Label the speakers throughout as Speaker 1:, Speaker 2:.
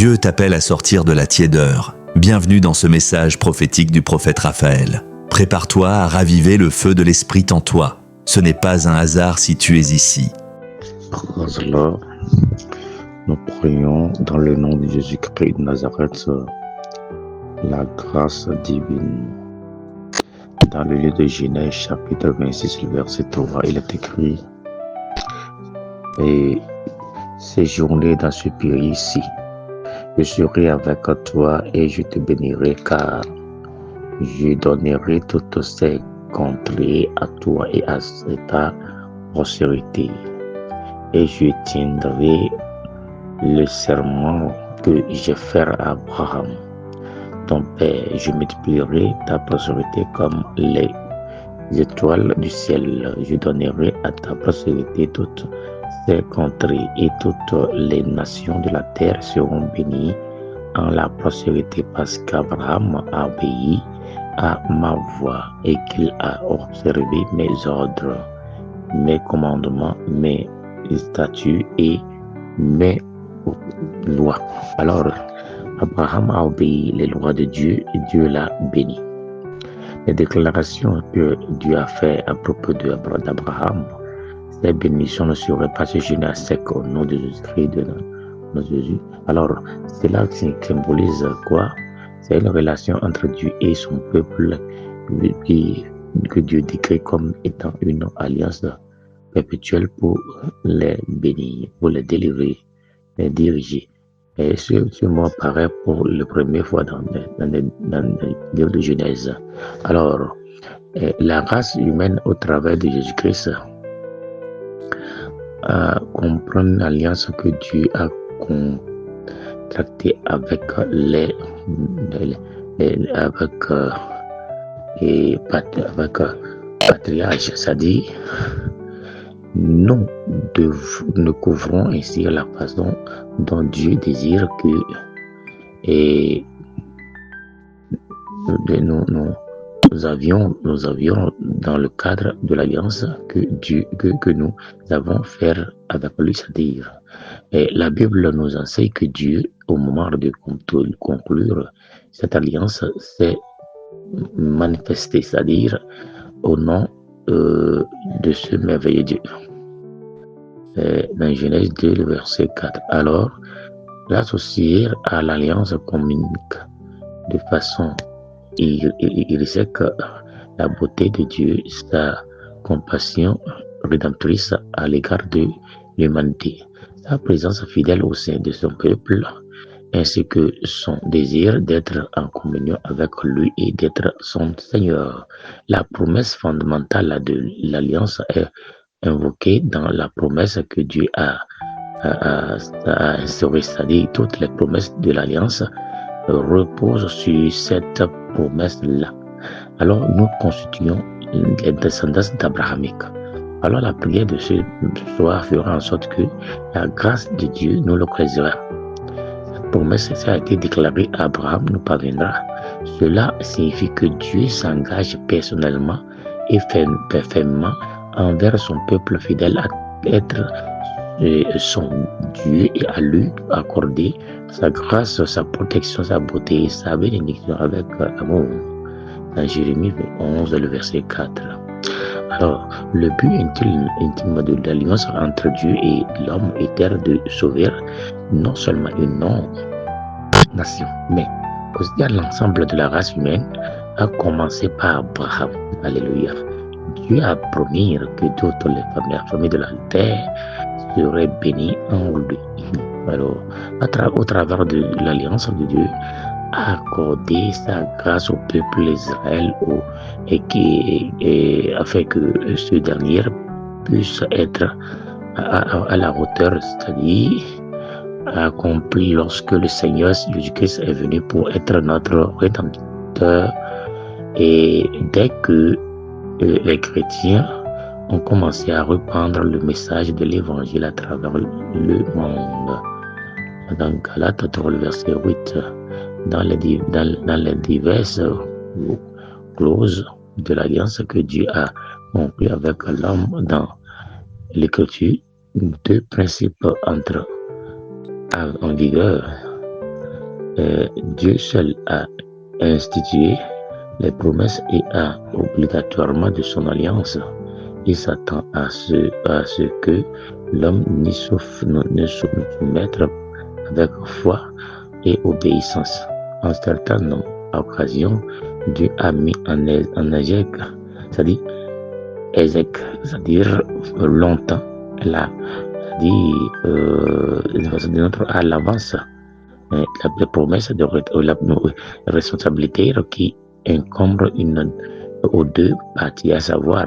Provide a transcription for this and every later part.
Speaker 1: Dieu t'appelle à sortir de la tiédeur. Bienvenue dans ce message prophétique du prophète Raphaël. Prépare-toi à raviver le feu de l'Esprit en toi. Ce n'est pas un hasard si tu es ici.
Speaker 2: Praise the Lord. Nous prions dans le nom de Jésus-Christ de Nazareth, la grâce divine. Dans le livre de Genèse, chapitre 26, le verset 3, il est écrit: et séjourner dans ce pays-ci, je serai avec toi et je te bénirai, car je donnerai toutes ces contrées à toi et à ta postérité, et je tiendrai le serment que j'ai fait à Abraham, ton père. Je multiplierai ta postérité comme les étoiles du ciel. Je donnerai à ta postérité toutes ces contrées, et toutes les nations de la terre seront bénies en la postérité, parce qu'Abraham a obéi à ma voix et qu'il a observé mes ordres, mes commandements, mes statuts et mes lois. Alors, Abraham a obéi les lois de Dieu et Dieu l'a béni. Les déclarations que Dieu a faites à propos d'Abraham, ces bénédictions ne seraient pas séjournées à sec au nom de Jésus-Christ de Jésus. Alors, cela symbolise quoi? C'est une relation entre Dieu et son peuple que Dieu décrit comme étant une alliance perpétuelle pour les bénir, pour les délivrer, les diriger. Et ce mot apparaît pour la première fois dans le livre de Genèse. Alors, la race humaine au travers de Jésus-Christ comprend l'alliance que Dieu a contractée avec les patriarches, c'est-à-dire nous couvrons ainsi la façon dont Dieu désire que nous avions dans le cadre de l'alliance que nous avons fait avec lui, c'est-à-dire la Bible nous enseigne que Dieu, au moment de conclure cette alliance, s'est manifesté, c'est-à-dire au nom de ce merveilleux Dieu. Dans Genèse 2, le verset 4. Alors, l'associer à l'alliance communique de façon intrinsèque la beauté de Dieu, sa compassion rédemptrice à l'égard de l'humanité, sa présence fidèle au sein de son peuple, ainsi que son désir d'être en communion avec lui et d'être son Seigneur. La promesse fondamentale de l'alliance est invoquée dans la promesse que Dieu a instaurée, c'est-à-dire toutes les promesses de l'alliance reposent sur cette promesse-là. Alors nous constituons les descendants d'Abrahamique. Alors la prière de ce soir fera en sorte que la grâce de Dieu nous localisera. Cette promesse, ça a été déclarée à Abraham, nous parviendra. Cela signifie que Dieu s'engage personnellement et fermement envers son peuple fidèle à être son Dieu et à lui accorder sa grâce, sa protection, sa beauté, sa bénédiction avec amour. Dans Jérémie 11, le verset 4. Alors, le but intime de l'alliance entre Dieu et l'homme était de sauver non seulement une nation, mais aussi à l'ensemble de la race humaine, à commencer par Abraham. Alléluia. Dieu a promis que toutes les familles de la terre seraient bénies en lui. Alors, au travers de l'alliance de Dieu, a accordé sa grâce au peuple d'Israël afin que ce dernier puisse être à la hauteur, c'est-à-dire accompli lorsque le Seigneur Jésus-Christ est venu pour être notre Rédempteur. Et dès que les chrétiens ont commencé à reprendre le message de l'Évangile à travers le monde. Dans Galates 3, le verset 8, dans les diverses clauses de l'alliance que Dieu a conclue avec l'homme dans l'Écriture, deux principes entrent en vigueur. Dieu seul a institué les promesses et a obligatoirement de son alliance. Il s'attend à ce que l'homme ne soumette avec foi et obéissance. En certaines occasions, Dieu a mis en échec, c'est-à-dire longtemps, à l'avance, les promesses de la responsabilité qui incombe aux deux parties, à savoir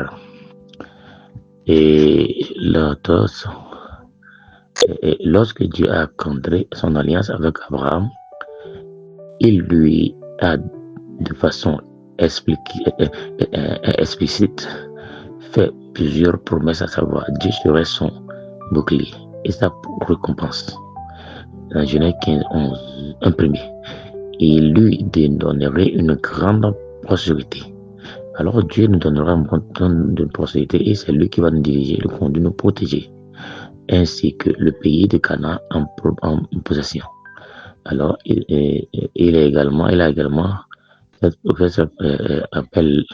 Speaker 2: lorsque Dieu a contraint son alliance avec Abraham, il lui a de façon explicite fait plusieurs promesses, à savoir Dieu serait son bouclier et sa récompense. Dans Genèse 15:11, un premier, il lui donnerait une grande prospérité. Alors Dieu nous donnera un bon temps de prospérité et c'est lui qui va nous diriger, nous conduire, nous protéger, ainsi que le pays de Canaan en possession. Alors il a également fait appel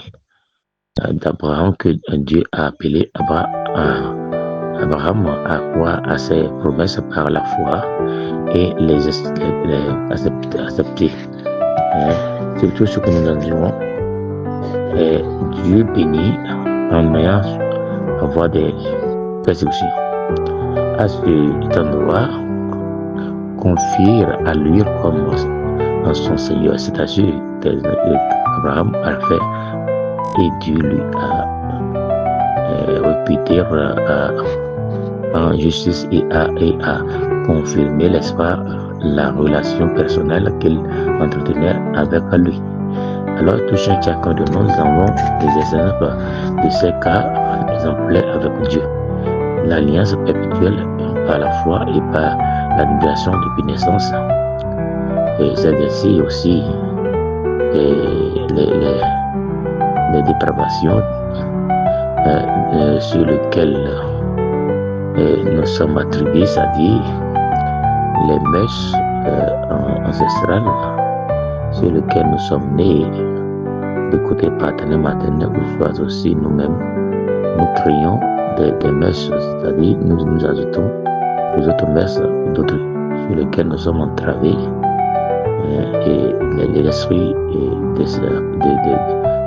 Speaker 2: d'Abraham que Dieu a appelé Abraham à croire à ses promesses par la foi et les accepter. C'est tout ce que nous en dirons. Dieu bénit en ayant avoir des persécutions. À cet endroit, confier à lui comme dans son Seigneur, c'est-à-dire qu'Abraham a fait et Dieu lui a réputé en justice et a confirmé, n'est-ce pas, la relation personnelle qu'il entretenait avec lui. Alors, tout chacun de nous avons des exemples de ces cas exemplaires avec Dieu. L'alliance perpétuelle par la foi et par la libération depuis naissance. Et c'est ainsi aussi les dépravations sur lesquelles nous sommes attribués, c'est-à-dire les mœurs ancestrales sur lesquelles nous sommes nés, de côté paternel, maternel, ou soit aussi nous-mêmes, nous créons des mœurs, c'est-à-dire nous ajoutons aux autres mœurs d'autres sur lesquelles nous sommes entravés, et l'esprit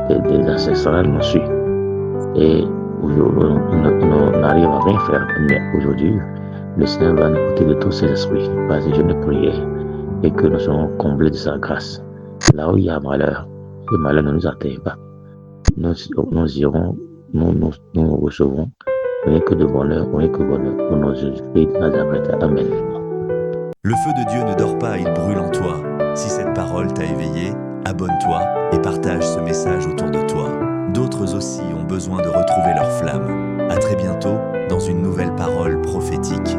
Speaker 2: des ancestrales nous suit. Et on n'arrive à rien faire, mais aujourd'hui, le Seigneur va nous ôter de tous ces esprits, parce que je ne priais et que nous serons comblés de sa grâce. Là où il y a malheur, ce malheur ne nous atteint pas. Nous irons, nous recevrons rien que de bonheur, rien que bonheur. Au nom de Jésus-Christ de Nazareth. Amen.
Speaker 1: Le feu de Dieu ne dort pas, il brûle en toi. Si cette parole t'a éveillé, abonne-toi et partage ce message autour de toi. D'autres aussi ont besoin de retrouver leur flamme. À très bientôt dans une nouvelle parole prophétique.